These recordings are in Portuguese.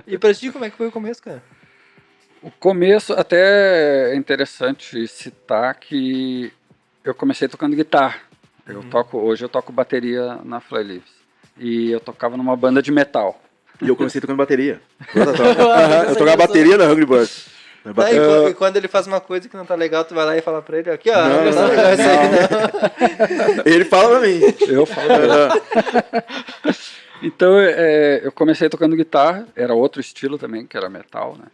E pra ti, como é que foi o começo, cara? O começo, até é interessante citar que eu comecei tocando guitarra. Hoje eu toco bateria na Fly Leaves. E eu tocava numa banda de metal. E eu comecei tocando bateria. Eu tocava bateria na Hungry Birds. E quando ele faz uma coisa que não tá legal, tu vai lá e fala pra ele, aqui ó, Não, não tá legal isso aí, não. Ele fala pra mim. Eu falo pra ele. Então, eu comecei tocando guitarra, era outro estilo também, que era metal, né?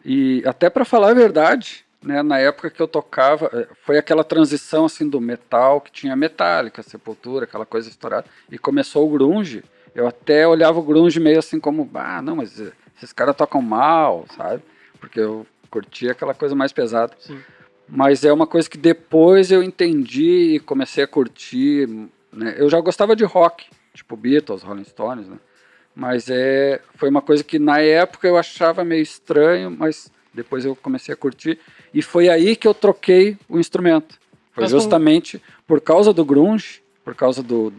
E até para falar a verdade, né, na época que eu tocava, foi aquela transição assim do metal, que tinha Metallica, Sepultura, aquela coisa estourada, e começou o grunge. Eu até olhava o grunge meio assim como, não, mas esses caras tocam mal, sabe? Porque eu curtia aquela coisa mais pesada. Sim. Mas é uma coisa que depois eu entendi e comecei a curtir, né? Eu já gostava de rock, tipo Beatles, Rolling Stones, né? Mas foi uma coisa que na época eu achava meio estranho, mas depois eu comecei a curtir. E foi aí que eu troquei o instrumento. Foi justamente por causa do grunge, por causa do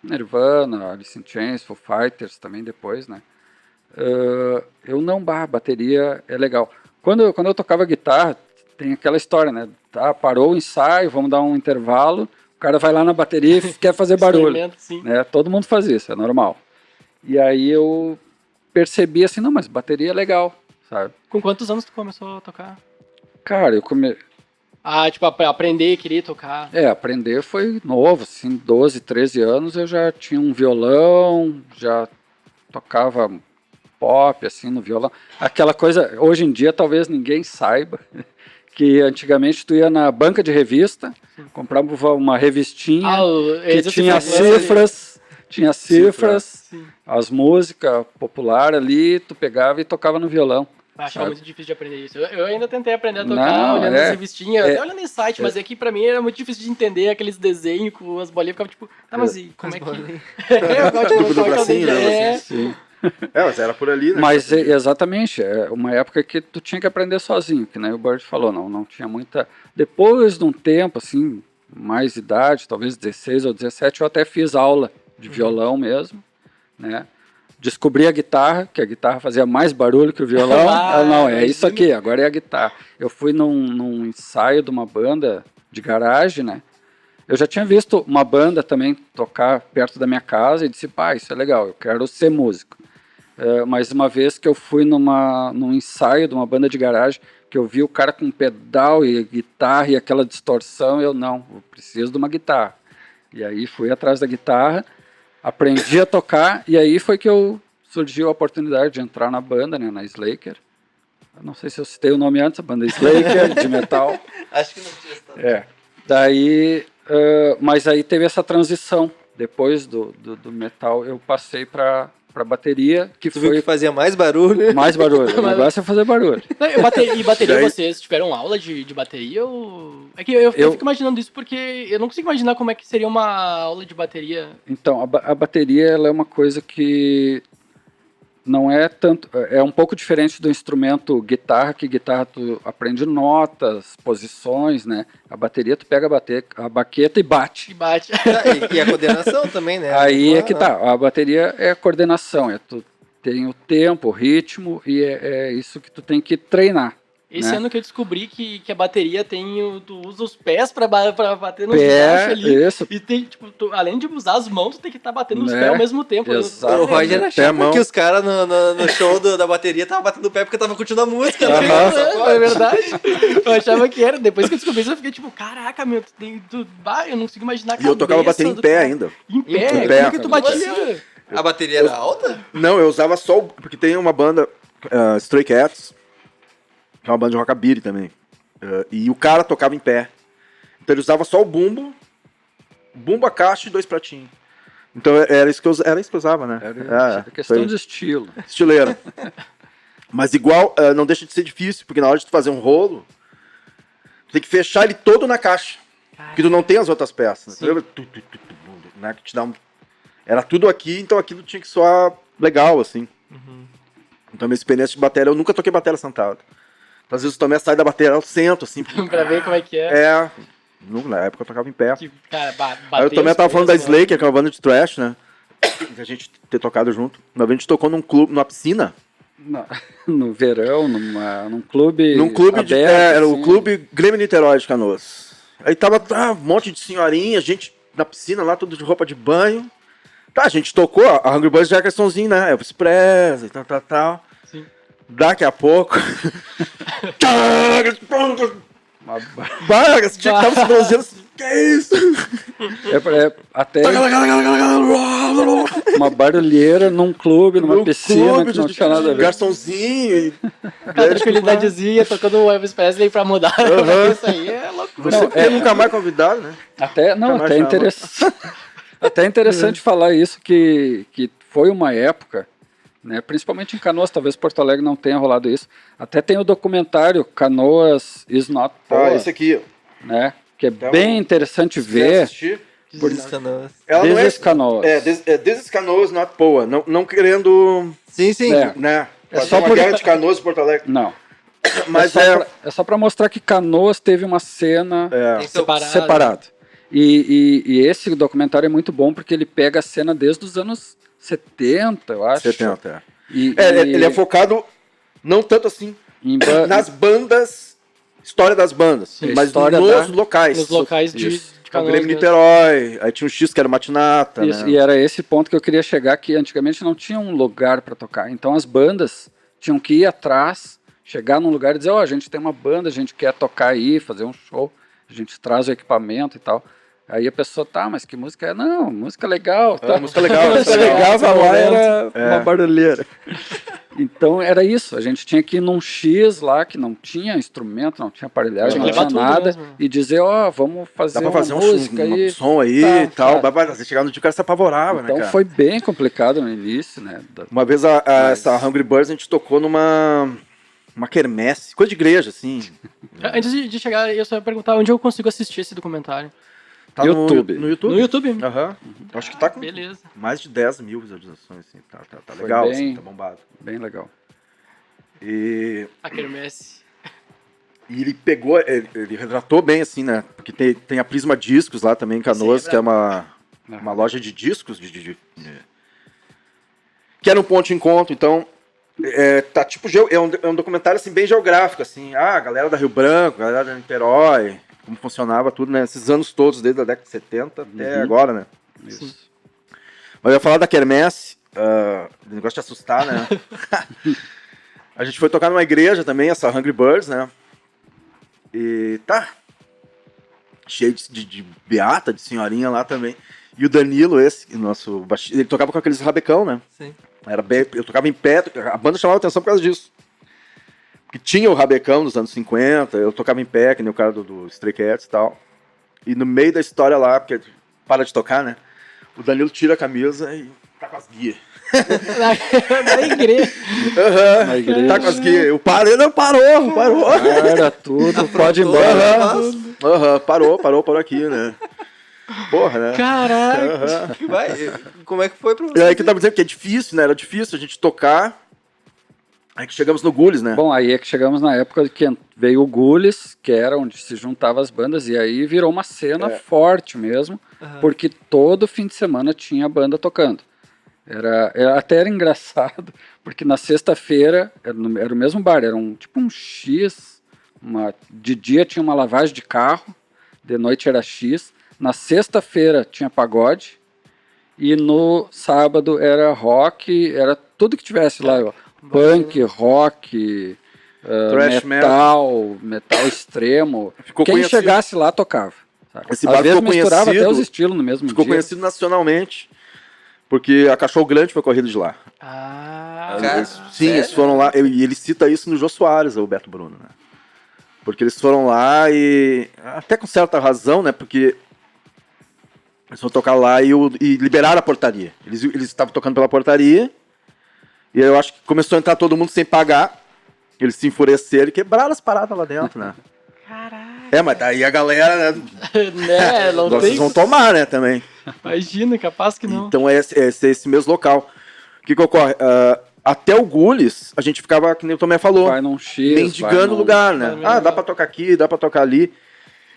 Nirvana, Alice in Chains, Foo Fighters também depois, né? Bateria é legal. Quando eu tocava guitarra, tem aquela história, né? Tá, parou o ensaio, vamos dar um intervalo, o cara vai lá na bateria e quer fazer barulho. Né? Todo mundo faz isso, é normal. E aí eu percebi assim, não, mas bateria é legal, sabe? Com quantos anos tu começou a tocar? Cara, tipo, aprender, querer tocar. Aprender foi novo, assim, 12, 13 anos eu já tinha um violão, já tocava pop, assim, no violão. Aquela coisa, hoje em dia talvez ninguém saiba, que antigamente tu ia na banca de revista, comprava uma revistinha que tinha cifras, as músicas populares ali, tu pegava e tocava no violão. Achava muito difícil de aprender isso. Eu ainda tentei aprender a tocar olhando as revistinhas, até olhando em site, mas é que pra mim era muito difícil de entender aqueles desenhos com as bolinhas, ficava tipo, mas e como é que... Do bracinho, né? Sim. Mas era por ali, né? Mas exatamente, é uma época que tu tinha que aprender sozinho, que nem o Bird falou, não tinha muita... Depois de um tempo, assim, mais idade, talvez 16 ou 17, eu até fiz aula de violão mesmo, né? Descobri a guitarra, que a guitarra fazia mais barulho que o violão. Isso aqui, agora é a guitarra. Eu fui num ensaio de uma banda de garagem, né? Eu já tinha visto uma banda também tocar perto da minha casa e disse, isso é legal, eu quero ser músico. Mas uma vez que eu fui num ensaio de uma banda de garagem, que eu vi o cara com pedal e guitarra e aquela distorção, eu preciso de uma guitarra. E aí fui atrás da guitarra, aprendi a tocar, e aí foi que surgiu a oportunidade de entrar na banda, né, na Slaker. Eu não sei se eu citei o nome antes, a banda Slaker, de metal. Acho que não tinha estado. Daí, mas aí teve essa transição. Depois do metal, eu passei para bateria, que viu que fazia mais barulho? Mais barulho, o negócio é fazer barulho. E bateria, vocês tiveram aula de bateria? Ou... É que eu fico imaginando isso porque eu não consigo imaginar como é que seria uma aula de bateria. Então, a bateria ela é uma coisa que não é tanto... É um pouco diferente do instrumento guitarra, que guitarra tu aprende notas, posições, né? A bateria tu pega a baqueta e bate. E a coordenação também, né? Aí é que tá. A bateria é a coordenação. Tu tem o tempo, o ritmo, e é isso que tu tem que treinar. Esse ano que eu descobri que a bateria tu usa os pés pra bater nos baixos ali. Isso. E tem, tipo, além de usar as mãos, tu tem que estar batendo os pés ao mesmo tempo. Exato. O Roger achava que os caras no show da bateria estavam batendo o pé porque tava curtindo a música. É verdade. Eu achava que era. Depois que eu descobri isso, eu fiquei tipo, caraca, meu, eu não consigo imaginar a cabeça. E eu tocava bateria em pé ainda. Em pé? Como que tu batia? A bateria era alta? Não, eu usava só porque tem uma banda, Stray Cats, que é uma banda de rockabilly também. E o cara tocava em pé. Então ele usava só o bumbo, a caixa e 2 pratinhos. Então era isso que eu usava, né? Era questão de estilo. Estileiro. Mas igual, não deixa de ser difícil, porque na hora de tu fazer um rolo, tu tem que fechar ele todo na caixa. Porque tu não tem as outras peças. Né? Que te dá Era tudo aqui, então aquilo tinha que soar legal, assim. Então minha experiência de bateria, eu nunca toquei bateria sentado. Então, às vezes eu tomei a saída da bateria, eu sento, assim. Pra ver como é que é. Na época eu tocava em pé. Cara, aí eu também tava falando da Slaker, que é uma banda de thrash, né? Que a gente ter tocado junto. Uma vez a gente tocou num clube, numa piscina. no verão, num clube. Num clube aberto, era assim. o Clube Grêmio Niterói de Canoas. Aí tava um monte de senhorinha, gente na piscina lá, tudo de roupa de banho. Tá, a gente tocou, a Hungry Birds já é questãozinho, né? Elvis Presley, tal. Sim. Daqui a pouco. Uma, Vargas, tinha que tava se bronzeando assim, que é isso? até uma barulheira num clube, numa No piscina, clube, que não tinha nada a ver. Garçomzinho. Cada tranquilidadezinha, tocando o Elvis Presley pra mudar. Isso aí é loucura. Você porque nunca mais convidado, né? Até mais interessante. Até interessante falar isso, que foi uma época, né, principalmente em Canoas, talvez Porto Alegre não tenha rolado isso. Até tem o documentário Canoas is Not Poor, Esse aqui, né, que é Então, bem interessante se quiser ver. assistir. Por isso Canoas. Ela não This is Canoas. This is Canoas, not Poa. Não querendo, Sim, sim. É. né? É Fazer só uma por- guerra de Canoas e Porto Alegre. Não. Mas É só pra mostrar que Canoas teve uma cena Tem seu separada. E esse documentário é muito bom porque ele pega a cena desde os anos 70, eu acho. 70, E, ele é focado não tanto assim nas bandas, história das bandas, Sim, mas história nos locais. Nos locais de Isso. O Canoas Grêmio mesmo. Niterói, aí tinha um X que era Matinata, Isso, né? e era esse ponto que eu queria chegar, que antigamente não tinha um lugar para tocar. Então as bandas tinham que ir atrás, chegar num lugar e dizer, ó, a gente tem uma banda, a gente quer tocar aí, fazer um show, a gente traz o equipamento e tal. Aí a pessoa, tá, mas que música é? Não, música legal. Tá. Música legal, música legal, vai lá, era É. uma barulheira. Então era isso, a gente tinha que ir num X lá, que não tinha instrumento, não tinha aparelhagem, Tinha não que tinha levar tudo nada, mesmo. e dizer, ó, vamos fazer Dá pra uma fazer música aí. um som aí Tá, e tal. tá. Você chegar no dia o cara se apavorava, né, Então cara? foi bem complicado no início, né? Uma vez essa Hungry Birds a gente tocou uma quermesse, coisa de igreja, assim. Antes de chegar, eu só ia perguntar onde eu consigo assistir esse documentário. Tá YouTube. No YouTube? No YouTube? Aham. Acho que tá com Beleza. mais de 10 mil visualizações, assim. Tá Foi legal, bem- assim, tá bombado. Bem legal. E A Quermesse. ele pegou, ele retratou bem, assim, né? Porque tem a Prisma Discos lá também em Canoas, Sim, é que é uma loja de discos, que era um ponto de encontro, então tá tipo, é um documentário assim, bem geográfico, assim, a galera da Rio Branco, a galera da Niterói, como funcionava tudo, né? Esses anos todos, desde a década de 70 até agora, né? Isso. Mas eu ia falar da quermesse, negócio de assustar, né? A gente foi tocar numa igreja também, essa Hungry Birds, né? E tá cheio de beata, de senhorinha lá também. E o Danilo, esse, o nosso baixista, ele tocava com aqueles rabecão, né? Sim. Eu tocava em pé, a banda chamava atenção por causa disso. Porque tinha o rabecão dos anos 50, eu tocava em pé, que nem o cara do Stray Cats e tal. E no meio da história lá, porque para de tocar, né? O Danilo tira a camisa e tá com as guias. Na igreja. Na igreja. Tá com as guias. Eu parei, não, parou. Para tudo, pode ir embora. Parou aqui, né? Porra, né? Caraca. Vai, como é que foi pra E você? aí que eu tava dizendo que é difícil, né? Era difícil a gente tocar. Aí que chegamos no Gules, né? Bom, aí é que chegamos na época que veio o Gules, que era onde se juntavam as bandas, e aí virou uma cena forte mesmo, porque todo fim de semana tinha banda tocando. Até era engraçado, porque na sexta-feira, era o mesmo bar, era tipo um X, de dia tinha uma lavagem de carro, de noite era X, na sexta-feira tinha pagode, e no sábado era rock, era tudo que tivesse lá, ó, punk, rock, Thrash metal extremo. Ficou Quem conhecido. chegasse lá tocava. Sabe? Esse Às bar vezes ficou misturava conhecido- até os estilos no mesmo Ficou dia. conhecido nacionalmente, porque a Cachorro Grande foi corrida de lá. Ah, Cara, Sim, sério? eles foram lá, e ele cita isso no Jô Soares, o Beto Bruno, né? Porque eles foram lá e, até com certa razão, né? Porque eles foram tocar lá e liberaram a portaria. Eles estavam tocando pela portaria, e eu acho que começou a entrar todo mundo sem pagar, eles se enfureceram e quebraram as paradas lá dentro, né? caraca. Mas daí a galera, né? Né, não Vocês tem. vão tomar, né, também. Imagina, capaz que não. Então é esse mesmo local. O que ocorre? Até o Gules, a gente ficava, que nem o Tomé falou, Vai num X, mendigando o lugar, né? vai num Dá lugar. pra tocar aqui, dá pra tocar ali.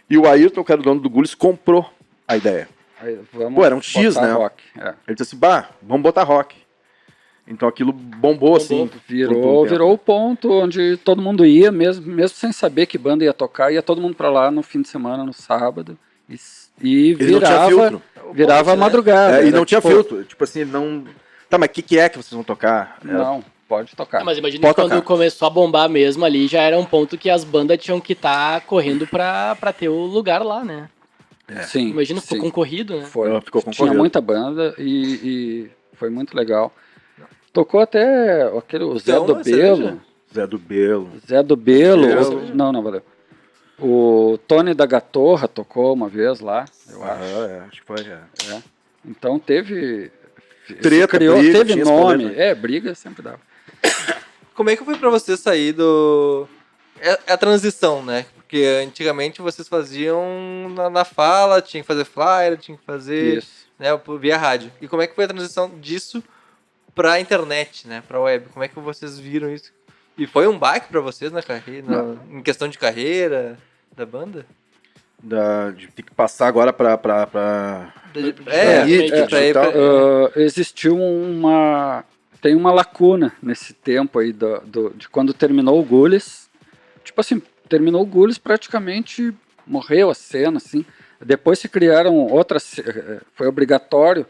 E o Ayrton, que era o dono do Gules, comprou a ideia. Aí, vamos Pô, era um X, botar né? rock. É. Ele disse assim, vamos botar rock. Então aquilo bombou, assim. por um Virou tempo. o ponto onde todo mundo ia, mesmo sem saber que banda ia tocar, ia todo mundo pra lá no fim de semana, no sábado, e Ele não tinha filtro. virava a madrugada. E não Era, tinha tipo, filtro. Tipo assim, não... Tá, mas o que é que vocês vão tocar? Não, pode tocar. Mas imagina Pode que quando tocar. começou a bombar mesmo ali, já era um ponto que as bandas tinham que estar correndo pra ter o lugar lá, né? Sim, Imagina, ficou sim. concorrido, né? Foi. Ficou Tinha concorrido. muita banda e foi muito legal. Tocou até o Zé Então, do uma cerveja? Belo. Zé do Belo. Zé do Belo. Belo. Não, valeu. O Tony da Gatorra tocou uma vez lá, eu acho. Acho que foi, Então teve... Treta, criou, briga, teve tinha esse nome. rolê, né? Briga sempre dava. Como é que foi pra você sair do... É a transição, né? Porque antigamente vocês faziam na fala, tinha que fazer flyer, tinha que fazer... Isso. Né, via rádio. E como é que foi a transição disso pra internet, né? Pra web? Como é que vocês viram isso? E foi um baque pra vocês na carreira, em questão de carreira da banda? De ter que passar agora pra mídia digital. Existiu tem uma lacuna nesse tempo aí de quando terminou o Gules. Tipo assim, terminou o Gules, praticamente morreu a cena, assim. Depois se criaram foi obrigatório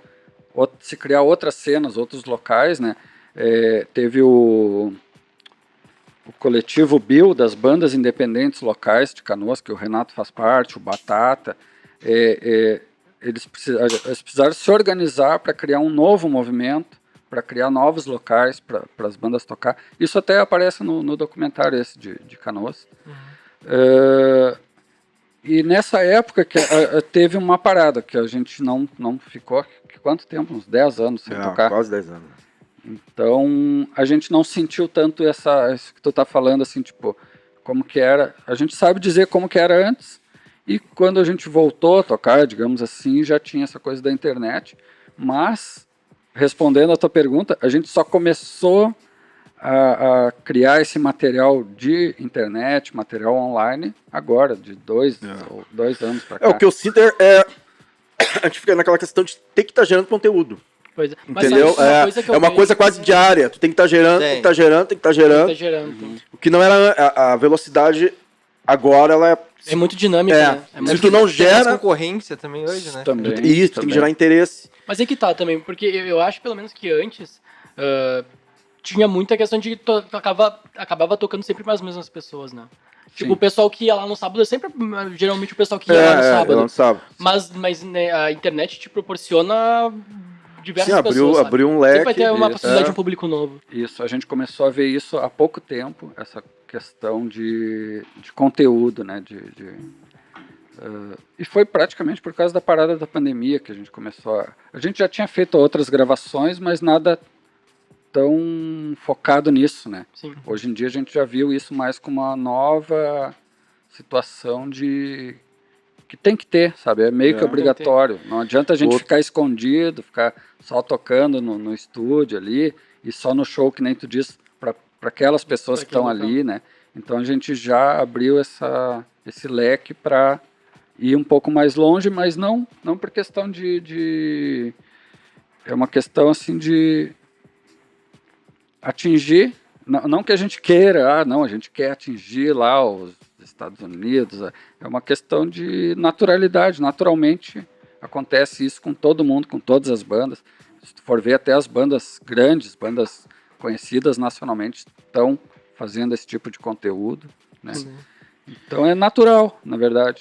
se criar outras cenas, outros locais, né? Teve o coletivo Bill, das bandas independentes locais de Canoas, que o Renato faz parte, o Batata. Eles precisaram se organizar para criar um novo movimento, para criar novos locais para as bandas tocar. Isso até aparece no documentário esse de Canoas. E nessa época que teve uma parada, que a gente não ficou, quanto tempo? Uns 10 anos sem tocar. Quase 10 anos. Então, a gente não sentiu tanto isso que tu tá falando, assim, tipo, como que era. A gente sabe dizer como que era antes, e quando a gente voltou a tocar, digamos assim, já tinha essa coisa da internet. Mas, respondendo a tua pergunta, a gente só começou a criar esse material de internet, material online, agora, de 2 anos pra cá. O que eu sinto a gente fica naquela questão de ter que estar gerando conteúdo. Pois é. Mas Entendeu? sabe, uma coisa que eu uma vejo coisa quase diária. Tu tem que estar gerando, tem que estar gerando, tem que estar gerando. tá gerando. O que não era a velocidade agora, ela É muito dinâmico, né? É Se muito... tu não Tem mais gera, concorrência também hoje, né? Também, isso, tem que gerar interesse. Mas é que tá também, porque eu acho pelo menos que antes tinha muita questão de que acabava tocando sempre mais as mesmas pessoas, né? Tipo, Sim. o pessoal que ia lá no sábado é sempre, geralmente, o pessoal que ia lá no sábado. Eu não sabe. Mas né, a internet te proporciona diversas Sim, pessoas, sabe? abriu um Sempre leque. vai ter uma isso. possibilidade de um público novo. Isso, a gente começou a ver isso há pouco tempo, essa questão de conteúdo, né? E foi praticamente por causa da parada da pandemia que a gente começou a gente já tinha feito outras gravações, mas nada tão focado nisso, né? Sim. Hoje em dia a gente já viu isso mais como uma nova situação que tem que ter, sabe? É meio que obrigatório. Não adianta a gente ficar escondido, ficar só tocando no estúdio ali e só no show, que nem tu diz, para aquelas pessoas que estão ali, né? Então a gente já abriu esse leque para ir um pouco mais longe, mas não por questão de... É uma questão assim de atingir, não que a gente queira, a gente quer atingir lá os Estados Unidos, é uma questão de naturalidade, naturalmente acontece isso com todo mundo, com todas as bandas. Se tu for ver, até as bandas grandes, bandas conhecidas nacionalmente, estão fazendo esse tipo de conteúdo, né? Então é natural, na verdade.